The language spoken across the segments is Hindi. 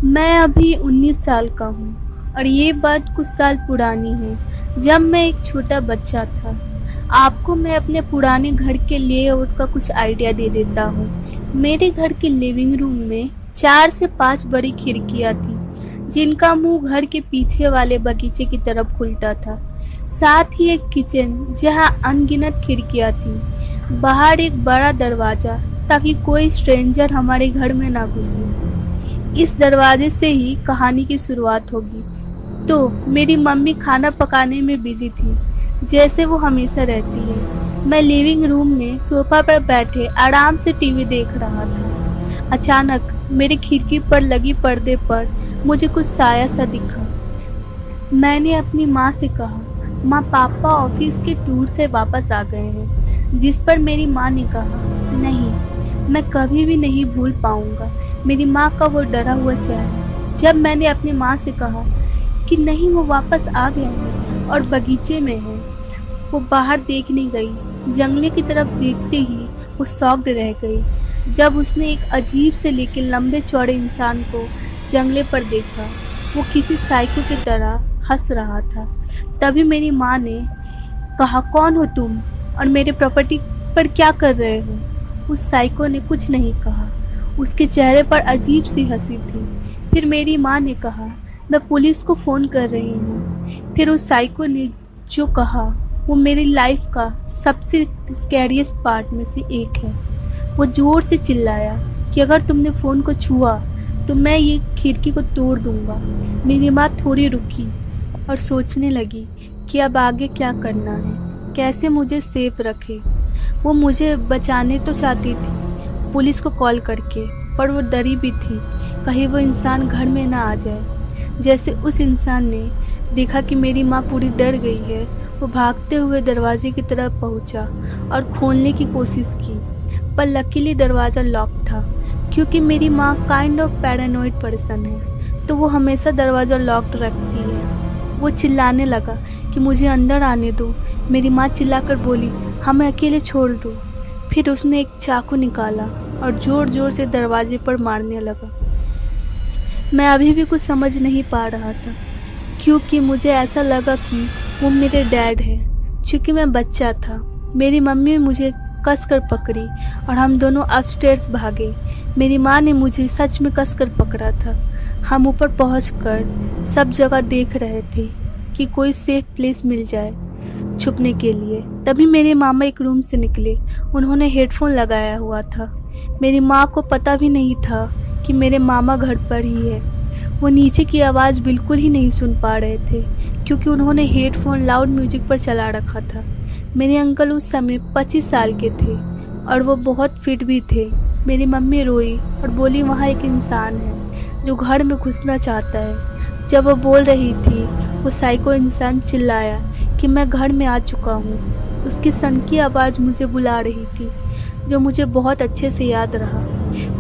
मैं अभी 19 साल का हूँ और ये बात कुछ साल पुरानी है, जब मैं एक छोटा बच्चा था। आपको मैं अपने पुराने घर के लेआउट का कुछ आइडिया दे देता हूँ। मेरे घर के लिविंग रूम में 4 से 5 बड़ी खिड़कियाँ थी, जिनका मुंह घर के पीछे वाले बगीचे की तरफ खुलता था। साथ ही एक किचन जहाँ अनगिनत खिड़कियाँ थी। बाहर एक बड़ा दरवाजा, ताकि कोई स्ट्रेंजर हमारे घर में ना घुसे। इस दरवाजे से ही कहानी की शुरुआत होगी। तो मेरी मम्मी खाना पकाने में बिजी थी, जैसे वो हमेशा रहती है। मैं लिविंग रूम में सोफा पर बैठे आराम से टीवी देख रहा था। अचानक मेरी खिड़की पर लगी पर्दे पर मुझे कुछ साया सा दिखा। मैंने अपनी माँ से कहा, माँ, पापा ऑफिस के टूर से वापस आ गए हैं। जिस पर मेरी माँ ने कहा, नहीं, मैं कभी भी नहीं भूल पाऊंगा मेरी माँ का वो डरा हुआ चेहरा। जब मैंने अपनी माँ से कहा कि नहीं, वो वापस आ गए हैं और बगीचे में है, वो बाहर देखने गई। जंगले की तरफ देखते ही वो शॉक्ड रह गई जब उसने एक अजीब से लेकिन लंबे चौड़े इंसान को जंगले पर देखा। वो किसी साइको की तरह हंस रहा था। तभी मेरी माँ ने कहा, कौन हो तुम और मेरे प्रॉपर्टी पर क्या कर रहे हो? उस साइको ने कुछ नहीं कहा। उसके चेहरे पर अजीब सी हंसी थी। फिर मेरी माँ ने कहा, मैं पुलिस को फोन कर रही हूँ। फिर उस साइको ने जो कहा वो मेरी लाइफ का सबसे स्कैरियस्ट पार्ट में से एक है। वो जोर से चिल्लाया कि अगर तुमने फोन को छुआ तो मैं ये खिड़की को तोड़ दूंगा। मेरी माँ थोड़ी रुकी और सोचने लगी कि अब आगे क्या करना है, कैसे मुझे सेफ रखे। वो मुझे बचाने तो चाहती थी पुलिस को कॉल करके, पर वो डरी भी थी कहीं वो इंसान घर में ना आ जाए। जैसे उस इंसान ने देखा कि मेरी माँ पूरी डर गई है, वो भागते हुए दरवाजे की तरफ पहुंचा और खोलने की कोशिश की, पर लकीली दरवाज़ा लॉक था। क्योंकि मेरी माँ काइंड ऑफ पैरानॉइड पर्सन है, तो वो हमेशा दरवाज़ा लॉक्ड रखती है। वो चिल्लाने लगा कि मुझे अंदर आने दो। मेरी माँ चिल्लाकर बोली, हमें अकेले छोड़ दो। फिर उसने एक चाकू निकाला और जोर जोर से दरवाजे पर मारने लगा। मैं अभी भी कुछ समझ नहीं पा रहा था, क्योंकि मुझे ऐसा लगा कि वो मेरे डैड है। क्योंकि मैं बच्चा था, मेरी मम्मी मुझे कस कर पकड़ी और हम दोनों अपस्टेयर्स भागे। मेरी माँ ने मुझे सच में कस कर पकड़ा था। हम ऊपर पहुंचकर सब जगह देख रहे थे कि कोई सेफ प्लेस मिल जाए छुपने के लिए। तभी मेरे मामा एक रूम से निकले। उन्होंने हेडफोन लगाया हुआ था। मेरी माँ को पता भी नहीं था कि मेरे मामा घर पर ही है। वो नीचे की आवाज़ बिल्कुल ही नहीं सुन पा रहे थे, क्योंकि उन्होंने हेडफोन लाउड म्यूजिक पर चला रखा था। मेरे अंकल उस समय 25 साल के थे और वो बहुत फिट भी थे। मेरी मम्मी रोई और बोली, वहाँ एक इंसान है जो घर में घुसना चाहता है। जब वो बोल रही थी, वो साइको इंसान चिल्लाया कि मैं घर में आ चुका हूँ। उसकी सनकी आवाज़ मुझे बुला रही थी, जो मुझे बहुत अच्छे से याद रहा।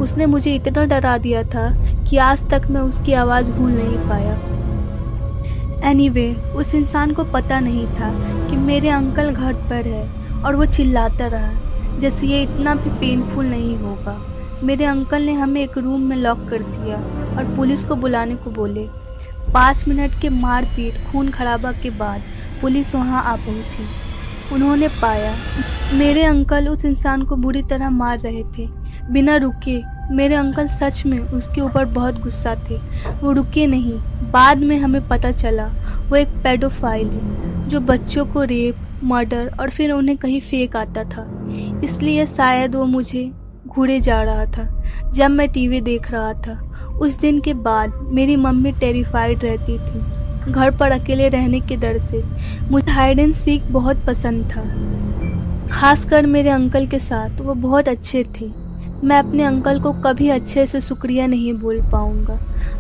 उसने मुझे इतना डरा दिया था कि आज तक मैं उसकी आवाज़ भूल नहीं पाया। एनीवे, उस इंसान को पता नहीं था कि मेरे अंकल घर पर है और वो चिल्लाता रहा जैसे ये इतना भी पेनफुल नहीं होगा। मेरे अंकल ने हमें एक रूम में लॉक कर दिया और पुलिस को बुलाने को बोले। 5 मिनट के मारपीट खून खराबा के बाद पुलिस वहां आ पहुंची। उन्होंने पाया मेरे अंकल उस इंसान को बुरी तरह मार रहे थे बिना रुके। मेरे अंकल सच में उसके ऊपर बहुत गुस्सा थे। वो रुके नहीं। बाद में हमें पता चला वो एक पेडोफाइल है जो बच्चों को रेप, मर्डर और फिर उन्हें कहीं फेंक आता था। इसलिए शायद वो मुझे घूरे जा रहा था जब मैं टीवी देख रहा था। उस दिन के बाद मेरी मम्मी टेरिफाइड रहती थी घर पर अकेले रहने के डर से। मुझे हाइड एंड सीक बहुत पसंद था, खासकर मेरे अंकल के साथ। वो बहुत अच्छे थे। मैं अपने अंकल को कभी अच्छे से शुक्रिया नहीं बोल पाऊंगा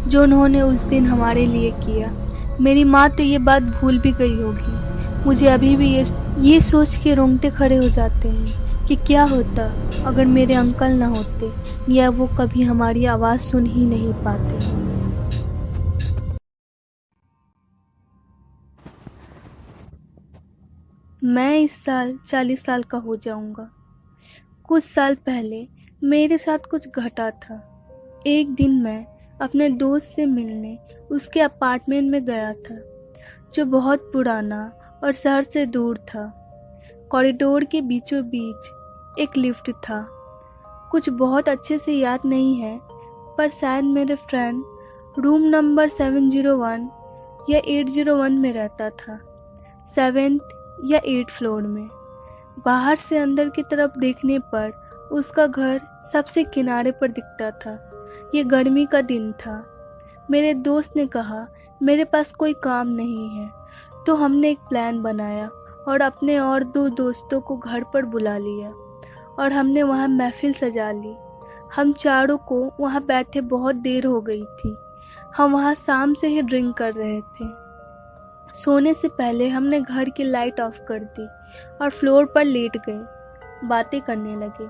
जो उन्होंने उस दिन हमारे लिए किया। मेरी माँ तो ये बात भूल भी गई होगी। मुझे अभी भी ये सोच के रोंगटे खड़े हो जाते हैं कि क्या होता अगर मेरे अंकल ना होते या वो कभी हमारी आवाज़ सुन ही नहीं पाते। मैं इस साल 40 साल का हो जाऊंगा। कुछ साल पहले मेरे साथ कुछ घटा था। एक दिन मैं अपने दोस्त से मिलने उसके अपार्टमेंट में गया था, जो बहुत पुराना और शहर से दूर था। कॉरिडोर के बीचों बीच एक लिफ्ट था। कुछ बहुत अच्छे से याद नहीं है, पर शायद मेरे फ्रेंड रूम नंबर 701 या 801 में रहता था, 7th या 8th फ्लोर में। बाहर से अंदर की तरफ देखने पर उसका घर सबसे किनारे पर दिखता था। ये गर्मी का दिन था। मेरे दोस्त ने कहा मेरे पास कोई काम नहीं है, तो हमने एक प्लान बनाया और अपने और 2 दोस्तों को घर पर बुला लिया और हमने वहाँ महफिल सजा ली। हम चारों को वहाँ बैठे बहुत देर हो गई थी। हम वहाँ शाम से ही ड्रिंक कर रहे थे। सोने से पहले हमने घर की लाइट ऑफ कर दी और फ्लोर पर लेट गए, बातें करने लगे।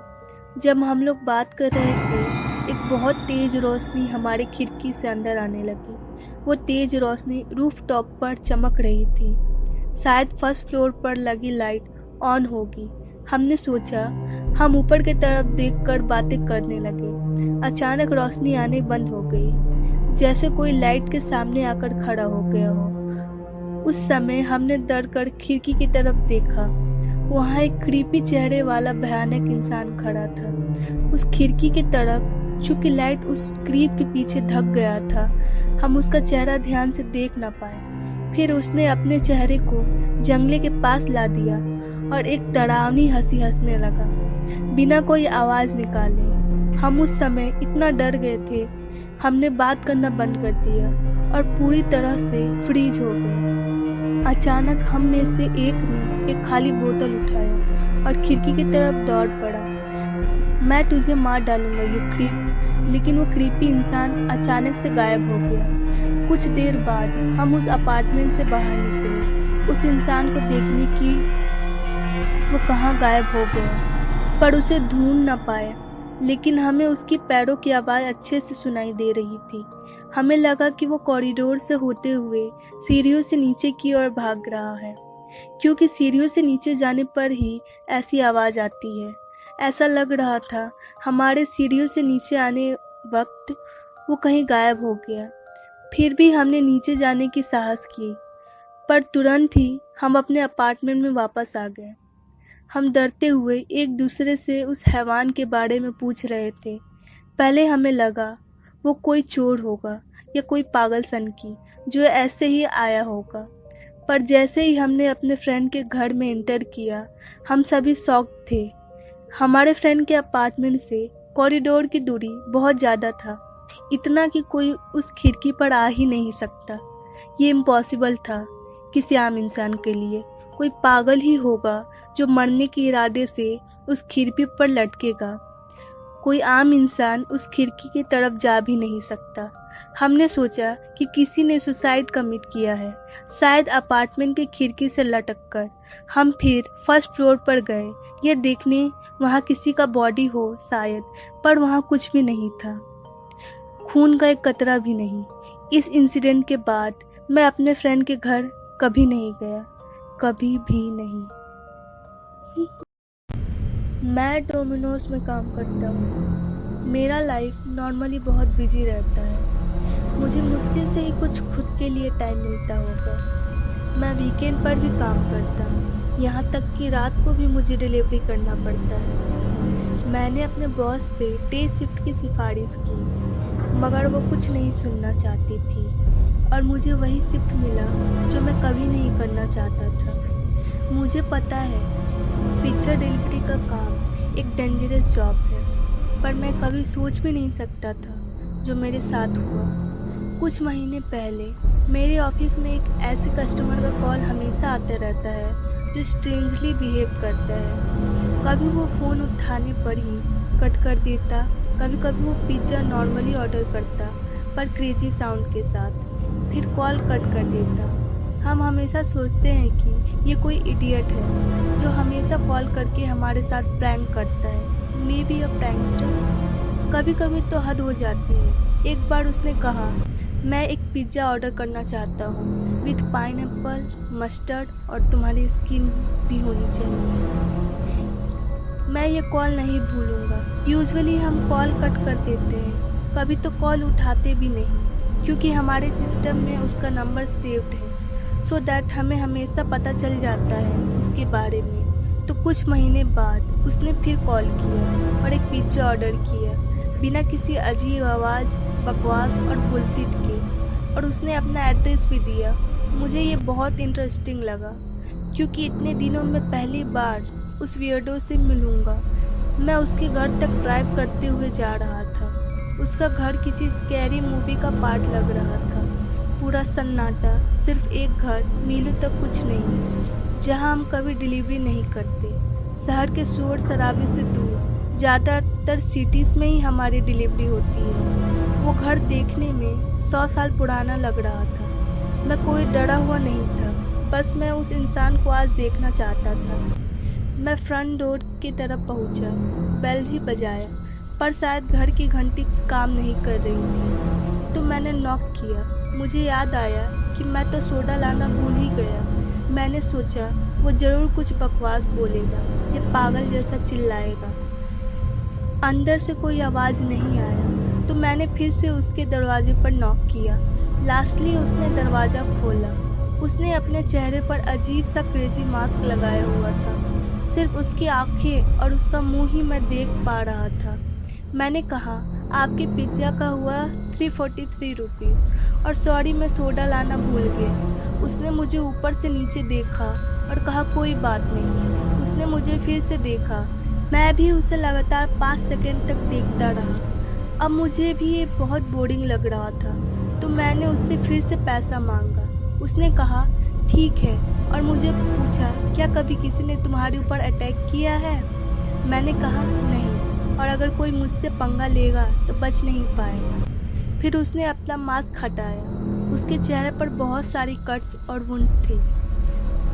जब हम लोग बात कर रहे थे, एक बहुत तेज रोशनी हमारे खिड़की से अंदर आने लगी। वो तेज रोशनी रूफ टॉप पर चमक रही थी। शायद फर्स्ट फ्लोर पर लगी लाइट ऑन होगी। हमने सोचा। हम ऊपर की तरफ देखकर बातें करने लगे। अचानक रोशनी आने बंद हो गई, जैसे कोई लाइट के सामने आकर खड़ा हो गया हो। उस समय हमने डर कर खिड़की की तरफ देखा। वहाँ एक क्रीपी चेहरे वाला भयानक इंसान खड़ा था उस खिड़की की तरफ। चूंकि लाइट उस क्रीप के पीछे ढक गया था, हम उसका चेहरा ध्यान से देख ना पाए। फिर उसने अपने चेहरे को जंगले के पास ला दिया और एक डरावनी हंसी हंसने लगा, बिना कोई आवाज निकाले। हम उस समय इतना डर गए थे, हमने बात करना बंद कर दिया और पूरी तरह से फ्रीज हो गए। अचानक हम में से एक ने एक खाली बोतल उठाया और खिड़की की तरफ दौड़ पड़ा। मैं तुझे मार डालूंगा यू क्रीप। लेकिन वो क्रीपी इंसान अचानक से गायब हो गया। कुछ देर बाद हम उस अपार्टमेंट से बाहर निकले, उस इंसान को देखने की वो कहाँ गायब हो गया, पर उसे ढूंढ न पाए। लेकिन हमें उसकी पैरों की आवाज़ अच्छे से सुनाई दे रही थी। हमें लगा कि वो कॉरिडोर से होते हुए सीढ़ियों से नीचे की ओर भाग रहा है, क्योंकि सीढ़ियों से नीचे जाने पर ही ऐसी आवाज़ आती है। ऐसा लग रहा था हमारे सीढ़ियों से नीचे आने वक्त वो कहीं गायब हो गया। फिर भी हमने नीचे जाने की साहस की, पर तुरंत ही हम अपने अपार्टमेंट में वापस आ गए। हम डरते हुए एक दूसरे से उस हैवान के बारे में पूछ रहे थे। पहले हमें लगा वो कोई चोर होगा या कोई पागल सनकी जो ऐसे ही आया होगा, पर जैसे ही हमने अपने फ्रेंड के घर में एंटर किया, हम सभी शॉक थे। हमारे फ्रेंड के अपार्टमेंट से कॉरिडोर की दूरी बहुत ज़्यादा था, इतना कि कोई उस खिड़की पर आ ही नहीं सकता। ये इम्पॉसिबल था किसी आम इंसान के लिए। कोई पागल ही होगा जो मरने के इरादे से उस खिड़की पर लटकेगा। कोई आम इंसान उस खिड़की की तरफ जा भी नहीं सकता। हमने सोचा कि किसी ने सुसाइड कमिट किया है, शायद अपार्टमेंट की खिड़की से लटक कर। हम फिर फर्स्ट फ्लोर पर गए, ये देखने वहाँ किसी का बॉडी हो शायद, पर वहाँ कुछ भी नहीं था, खून का एक कतरा भी नहीं। इस इंसिडेंट के बाद मैं अपने फ्रेंड के घर कभी नहीं गया, कभी भी नहीं। मैं डोमिनोज में काम करता हूँ। मेरा लाइफ नॉर्मली बहुत बिजी रहता है। मुझे मुश्किल से ही कुछ खुद के लिए टाइम मिलता होगा। मैं वीकेंड पर भी काम करता हूँ, यहाँ तक कि रात को भी मुझे डिलीवरी करना पड़ता है। मैंने अपने बॉस से डे शिफ्ट की सिफारिश की, मगर वो कुछ नहीं सुनना चाहती थी और मुझे वही शिफ्ट मिला जो मैं कभी नहीं करना चाहता था। मुझे पता है पिक्चर डिलीवरी का काम एक डेंजरस जॉब है, पर मैं कभी सोच भी नहीं सकता था जो मेरे साथ हुआ। कुछ महीने पहले मेरे ऑफिस में एक ऐसे कस्टमर का कॉल हमेशा आता रहता है जो स्ट्रेंजली बिहेव करता है। कभी वो फ़ोन उठाने पर ही कट कर देता, कभी कभी वो पिज़्ज़ा नॉर्मली ऑर्डर करता पर क्रेजी साउंड के साथ, फिर कॉल कट कर देता। हम हमेशा सोचते हैं कि ये कोई इडियट है जो हमेशा कॉल करके हमारे साथ प्रैंक करता है, मे बी अ प्रैंकस्टर। कभी कभी तो हद हो जाती है। एक बार उसने कहा, मैं एक पिज़्ज़ा ऑर्डर करना चाहता हूँ विथ पाइनएप्पल, मस्टर्ड और तुम्हारी स्किन भी होनी चाहिए। मैं ये कॉल नहीं भूलूंगा। यूजुअली हम कॉल कट कर देते हैं, कभी तो कॉल उठाते भी नहीं, क्योंकि हमारे सिस्टम में उसका नंबर सेव्ड है, सो दैट हमें हमेशा पता चल जाता है उसके बारे में। तो कुछ महीने बाद उसने फिर कॉल किया और एक पिज़्ज़ा ऑर्डर किया, बिना किसी अजीब आवाज़, बकवास और बुलशिट के, और उसने अपना एड्रेस भी दिया। मुझे ये बहुत इंटरेस्टिंग लगा, क्योंकि इतने दिनों में पहली बार उस वियर्डो से मिलूँगा। मैं उसके घर तक ड्राइव करते हुए जा रहा था। उसका घर किसी स्कैरी मूवी का पार्ट लग रहा था। पूरा सन्नाटा, सिर्फ एक घर, मीलों तक कुछ नहीं, जहाँ हम कभी डिलीवरी नहीं करते। शहर के शोर शराबे से दूर, ज़्यादातर सिटीज़ में ही हमारी डिलीवरी होती है। वो घर देखने में 100 साल पुराना लग रहा था। मैं कोई डरा हुआ नहीं था, बस मैं उस इंसान को आज देखना चाहता था। मैं फ्रंट डोर की तरफ पहुंचा, बेल भी बजाया, पर शायद घर की घंटी काम नहीं कर रही थी। तो मैंने नॉक किया। मुझे याद आया कि मैं तो सोडा लाना भूल ही गया। मैंने सोचा वो ज़रूर कुछ बकवास बोलेगा या पागल जैसा चिल्लाएगा। अंदर से कोई आवाज़ नहीं आया, तो मैंने फिर से उसके दरवाजे पर नॉक किया। लास्टली उसने दरवाज़ा खोला। उसने अपने चेहरे पर अजीब सा क्रेजी मास्क लगाया हुआ था। सिर्फ उसकी आंखें और उसका मुंह ही मैं देख पा रहा था। मैंने कहा, आपके पिज़्ज़ा का हुआ 343 रुपीज़, और सॉरी मैं सोडा लाना भूल गया। उसने मुझे ऊपर से नीचे देखा और कहा, कोई बात नहीं। उसने मुझे फिर से देखा। मैं भी उसे लगातार 5 सेकंड तक देखता रहा। अब मुझे भी ये बहुत बोरिंग लग रहा था, तो मैंने उससे फिर से पैसा मांगा। उसने कहा, ठीक है, और मुझे पूछा, क्या कभी किसी ने तुम्हारे ऊपर अटैक किया है? मैंने कहा, नहीं, और अगर कोई मुझसे पंगा लेगा तो बच नहीं पाएगा। फिर उसने अपना मास्क हटाया। उसके चेहरे पर बहुत सारी कट्स और वुंड्स थी।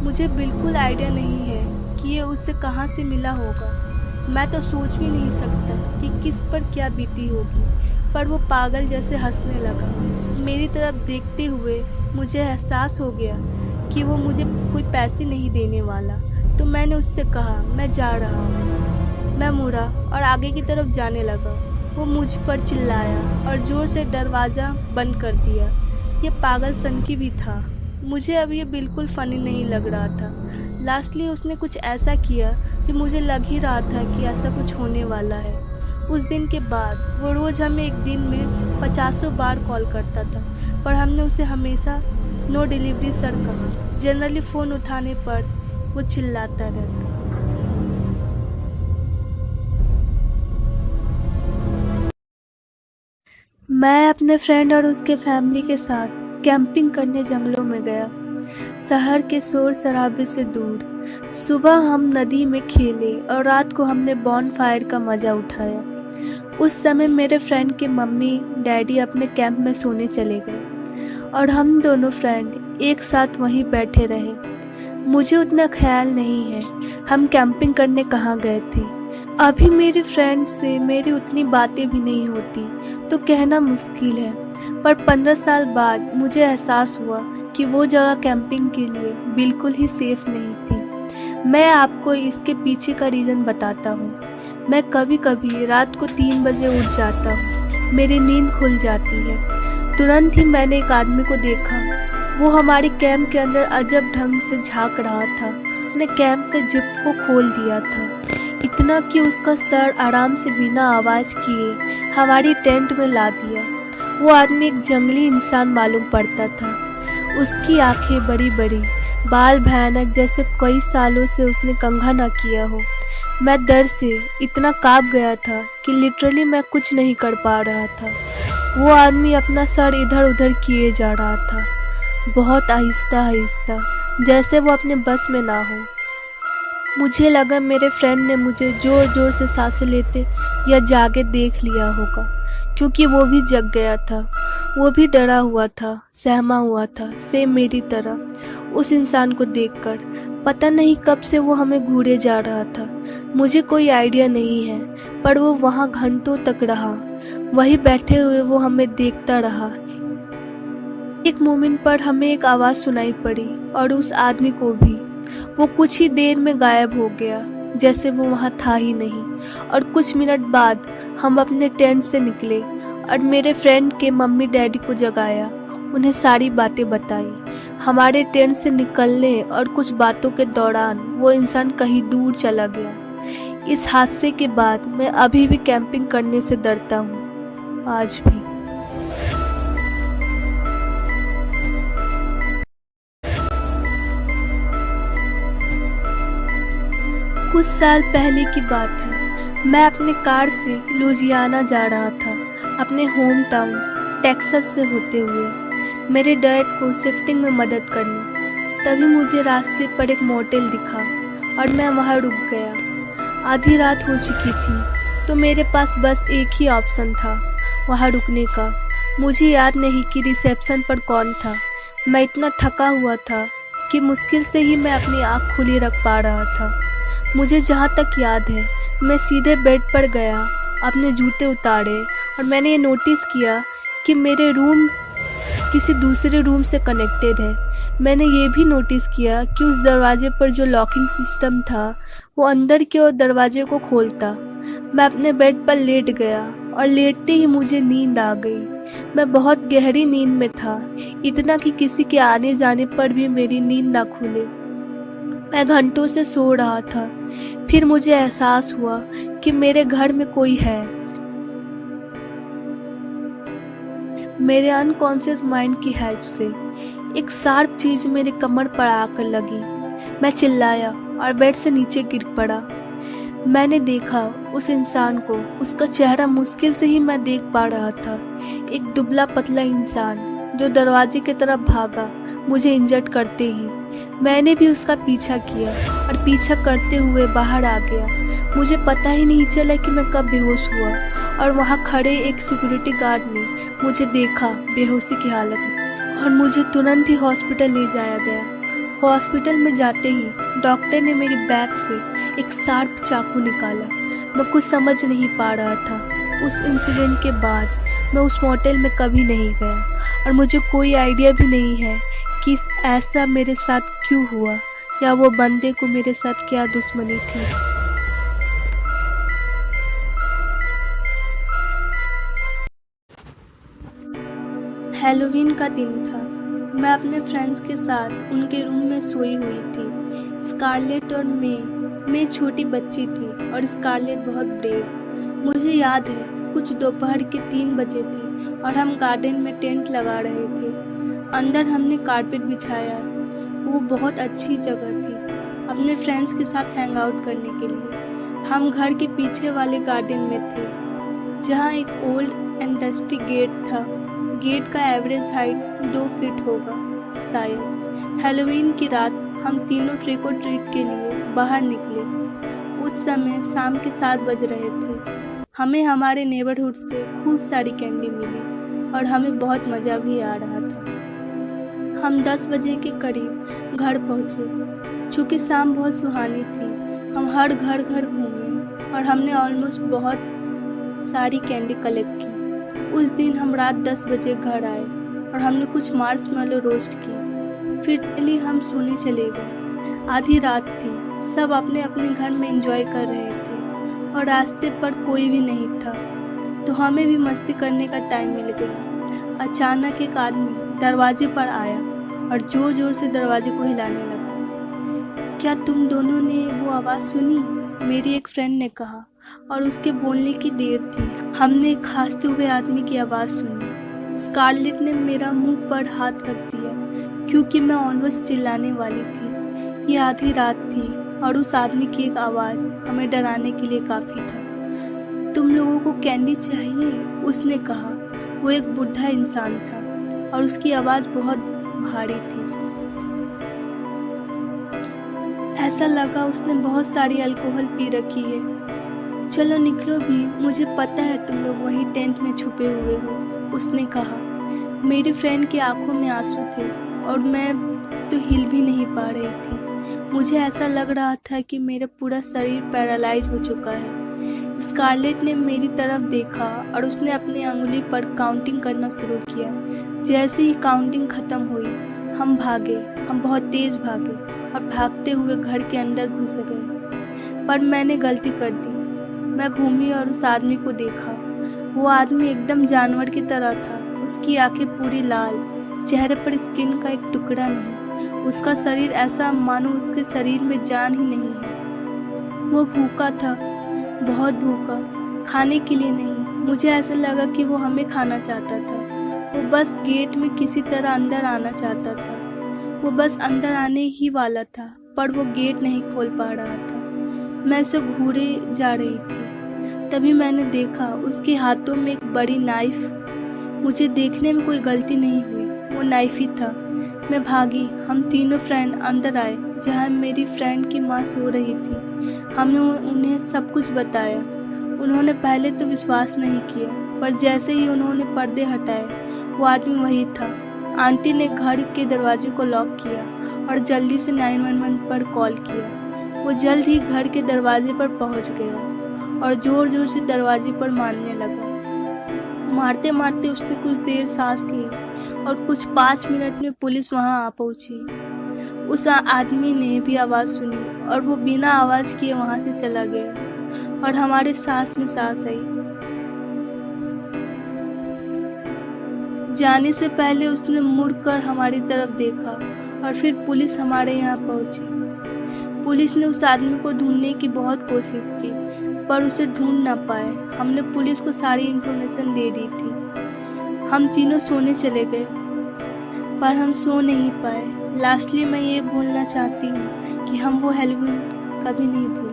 मुझे बिल्कुल आइडिया नहीं है कि ये उससे कहाँ से मिला होगा। मैं तो सोच भी नहीं सकता कि किस पर क्या बीती होगी, पर वो पागल जैसे हंसने लगा। मेरी तरफ देखते हुए मुझे एहसास हो गया कि वो मुझे कोई पैसे नहीं देने वाला। तो मैंने उससे कहा, मैं जा रहा हूँ। मैं मुड़ा और आगे की तरफ जाने लगा। वो मुझ पर चिल्लाया और ज़ोर से दरवाज़ा बंद कर दिया। ये पागल सनकी भी था। मुझे अब ये बिल्कुल फ़नी नहीं लग रहा था। लास्टली उसने कुछ ऐसा किया कि मुझे लग ही रहा था कि ऐसा कुछ होने वाला है। उस दिन के बाद वो रोज़ हमें एक दिन में 50 बार कॉल करता था, पर हमने उसे हमेशा नो डिलीवरी सर कहा। जनरली फ़ोन उठाने पर वो चिल्लाता रहता। मैं अपने फ्रेंड और उसके फैमिली के साथ कैंपिंग करने जंगलों में गया, शहर के शोर शराबे से दूर। सुबह हम नदी में खेले और रात को हमने बॉनफायर का मज़ा उठाया। उस समय मेरे फ्रेंड के मम्मी डैडी अपने कैंप में सोने चले गए और हम दोनों फ्रेंड एक साथ वहीं बैठे रहे। मुझे उतना ख्याल नहीं है हम कैंपिंग करने कहाँ गए थे। अभी मेरे फ्रेंड से मेरी उतनी बातें भी नहीं होती, तो कहना मुश्किल है। पर 15 साल बाद मुझे एहसास हुआ कि वो जगह कैंपिंग के लिए बिल्कुल ही सेफ नहीं थी। मैं आपको इसके पीछे का रीज़न बताता हूँ। मैं कभी कभी रात को 3 बजे उठ जाता हूँ। मेरी नींद खुल जाती है। तुरंत ही मैंने एक आदमी को देखा। वो हमारे कैंप के अंदर अजब ढंग से झांक रहा था। उसने कैंप के जिप को खोल दिया था, इतना कि उसका सर आराम से बिना आवाज़ किए हमारी टेंट में ला दिया। वो आदमी एक जंगली इंसान मालूम पड़ता था। उसकी आंखें बड़ी बड़ी, बाल भयानक, जैसे कई सालों से उसने कंघा ना किया हो। मैं डर से इतना काँप गया था कि लिटरली मैं कुछ नहीं कर पा रहा था। वो आदमी अपना सर इधर उधर किए जा रहा था, बहुत आहिस्ता आहिस्ता, जैसे वो अपने बस में ना हो। मुझे लगा मेरे फ्रेंड ने मुझे ज़ोर ज़ोर से सांसें लेते या जागे देख लिया होगा, क्योंकि वो भी जग गया था। वो भी डरा हुआ था, सहमा हुआ था, सेम मेरी तरह। उस इंसान को देखकर पता नहीं कब से वो हमें घूरे जा रहा था। मुझे कोई आइडिया नहीं है, पर वो वहाँ घंटों तक रहा। वहीं बैठे हुए वो हमें देखता रहा। एक मोमेंट पर हमें एक आवाज़ सुनाई पड़ी और उस आदमी को भी। वो कुछ ही देर में गायब हो गया, जैसे वो वहाँ था ही नहीं। और कुछ मिनट बाद हम अपने टेंट से निकले और मेरे फ्रेंड के मम्मी डैडी को जगाया, उन्हें सारी बातें बताई। हमारे ट्रेन से निकलने और कुछ बातों के दौरान वो इंसान कहीं दूर चला गया। इस हादसे के बाद मैं अभी भी कैंपिंग करने से डरता हूँ, आज भी। कुछ साल पहले की बात है। मैं अपने कार से लुजियाना जा रहा था, अपने होम टाउन टेक्सास से होते हुए मेरे डैड को शिफ्टिंग में मदद करने। तभी मुझे रास्ते पर एक मोटेल दिखा और मैं वहां रुक गया। आधी रात हो चुकी थी तो मेरे पास बस एक ही ऑप्शन था, वहां रुकने का। मुझे याद नहीं कि रिसेप्शन पर कौन था। मैं इतना थका हुआ था कि मुश्किल से ही मैं अपनी आँख खुली रख पा रहा था। मुझे जहाँ तक याद है, मैं सीधे बेड पर गया, अपने जूते उतारे और मैंने ये नोटिस किया कि मेरे रूम किसी दूसरे रूम से कनेक्टेड है। मैंने ये भी नोटिस किया कि उस दरवाजे पर जो लॉकिंग सिस्टम था वो अंदर की ओर दरवाजे को खोलता। मैं अपने बेड पर लेट गया और लेटते ही मुझे नींद आ गई। मैं बहुत गहरी नींद में था, इतना कि किसी के आने जाने पर भी मेरी नींद ना खुले। मैं घंटों से सो रहा था, फिर मुझे एहसास हुआ कि मेरे घर में कोई है। मेरे अनकॉन्शियस माइंड की हेल्प से एक शार्प चीज मेरे कमर पर आकर लगी। मैं चिल्लाया और बेड से नीचे गिर पड़ा। मैंने देखा उस इंसान को, उसका चेहरा मुश्किल से ही मैं देख पा रहा था। एक दुबला पतला इंसान जो दरवाजे की तरफ भागा, मुझे इंजर्ड करते ही। मैंने भी उसका पीछा किया और पीछा करते हुए बाहर आ गया। मुझे पता ही नहीं चला कि मैं कब बेहोश हुआ और वहाँ खड़े एक सिक्योरिटी गार्ड ने मुझे देखा बेहोशी की हालत में और मुझे तुरंत ही हॉस्पिटल ले जाया गया। हॉस्पिटल में जाते ही डॉक्टर ने मेरी बैग से एक शार्प चाकू निकाला। मैं कुछ समझ नहीं पा रहा था। उस इंसिडेंट के बाद मैं उस मोटेल में कभी नहीं गया और मुझे कोई आइडिया भी नहीं है कि ऐसा मेरे साथ क्यों हुआ या वो बंदे को मेरे साथ क्या दुश्मनी थी। हैलोवीन का दिन था। मैं अपने फ्रेंड्स के साथ उनके रूम में सोई हुई थी। स्कारलेट और मैं छोटी बच्ची थी और स्कारलेट बहुत ब्रेव। मुझे याद है कुछ दोपहर के 3 बजे थे और हम गार्डन में टेंट लगा रहे थे। अंदर हमने कारपेट बिछाया। वो बहुत अच्छी जगह थी अपने फ्रेंड्स के साथ हैंग आउट करने के लिए। हम घर के पीछे वाले गार्डन में थे जहाँ एक ओल्ड एंड डस्टी गेट था। गेट का एवरेज हाइट 2 फीट होगा शायद। हैलोवीन की रात हम तीनों ट्रिक और ट्रीट के लिए बाहर निकले। उस समय शाम के 7 बज रहे थे। हमें हमारे नेबरहुड से खूब सारी कैंडी मिली और हमें बहुत मज़ा भी आ रहा था। हम 10 बजे के करीब घर पहुँचे। चूँकि शाम बहुत सुहानी थी, हम हर घर घूमे और हमने ऑलमोस्ट बहुत सारी कैंडी कलेक्ट की। उस दिन हम रात 10 बजे घर आए और हमने कुछ मार्शमैलो रोस्ट की। फिर हम सोने चले गए। आधी रात थी, सब अपने अपने घर में एंजॉय कर रहे थे और रास्ते पर कोई भी नहीं था, तो हमें भी मस्ती करने का टाइम मिल गया। अचानक एक आदमी दरवाजे पर आया और जोर जोर से दरवाजे को हिलाने लगा। क्या तुम दोनों ने वो आवाज़ सुनी? मेरी एक फ्रेंड ने कहा। और उसके बोलने की देर थी, हमने एक खांसते हुए आदमी की आवाज़ सुनी। स्कारलेट ने मेरा मुंह पर हाथ रख दिया क्योंकि मैं ऑलमोस्ट चिल्लाने वाली थी। ये आधी रात थी और उस आदमी की एक आवाज़ हमें डराने के लिए काफ़ी था। तुम लोगों को कैंडी चाहिए? उसने कहा। वो एक बुढ़ा इंसान था और उसकी आवाज़ बहुत भारी थी। ऐसा लगा उसने बहुत सारी अल्कोहल पी रखी है। चलो निकलो भी, मुझे पता है तुम लोग वही टेंट में छुपे हुए हो, उसने कहा। मेरी फ्रेंड की आंखों में आंसू थे और मैं तो हिल भी नहीं पा रही थी। मुझे ऐसा लग रहा था कि मेरा पूरा शरीर पैरालाइज हो चुका है। स्कारलेट ने मेरी तरफ देखा और उसने अपनी अंगुली पर काउंटिंग करना शुरू किया। जैसे ही काउंटिंग खत्म हुई, हम बहुत तेज भागे और भागते हुए घर के अंदर घुस गए। पर मैंने गलती कर दी। मैं घूमी और उस आदमी को देखा। वो आदमी एकदम जानवर की तरह था। उसकी आंखें पूरी लाल, चेहरे पर स्किन का एक टुकड़ा नहीं। उसका शरीर ऐसा मानो उसके शरीर में जान ही नहीं है। वो भूखा था, बहुत भूखा, खाने के लिए नहीं। मुझे ऐसा लगा कि वो हमें खाना चाहता था। वो बस गेट में किसी तरह अंदर आना चाहता था। वो बस अंदर आने ही वाला था, पर वो गेट नहीं खोल पा रहा था। मैं उसे घूरे जा रही थी, तभी मैंने देखा उसके हाथों में एक बड़ी नाइफ। मुझे देखने में कोई गलती नहीं हुई, वो नाइफ ही था। मैं भागी। हम तीनों फ्रेंड अंदर आए, जहाँ मेरी फ्रेंड की माँ सो रही थी। हमने उन्हें सब कुछ बताया। उन्होंने पहले तो विश्वास नहीं किया, पर जैसे ही उन्होंने पर्दे हटाए, वो आदमी वही था। आंटी ने घर के दरवाजे को लॉक किया और जल्दी से 911 पर कॉल किया। वो जल्द ही घर के दरवाजे पर पहुंच गया और जोर जोर से दरवाजे पर मारने लगा। मारते मारते उसने कुछ देर सांस ली और कुछ 5 मिनट में पुलिस वहां आ पहुंची। उस आदमी ने भी आवाज सुनी और वो बिना आवाज किए वहां से चला गया और हमारे सांस में सांस आई। जाने से पहले उसने मुड़कर हमारी तरफ देखा और फिर पुलिस हमारे यहाँ पहुंची। पुलिस ने उस आदमी को ढूंढने की बहुत कोशिश की, पर उसे ढूंढ ना पाए। हमने पुलिस को सारी इन्फॉर्मेशन दे दी थी। हम तीनों सोने चले गए, पर हम सो नहीं पाए। लास्टली मैं ये बोलना चाहती हूँ कि हम वो हेलोवीन कभी नहीं भूलेंगे।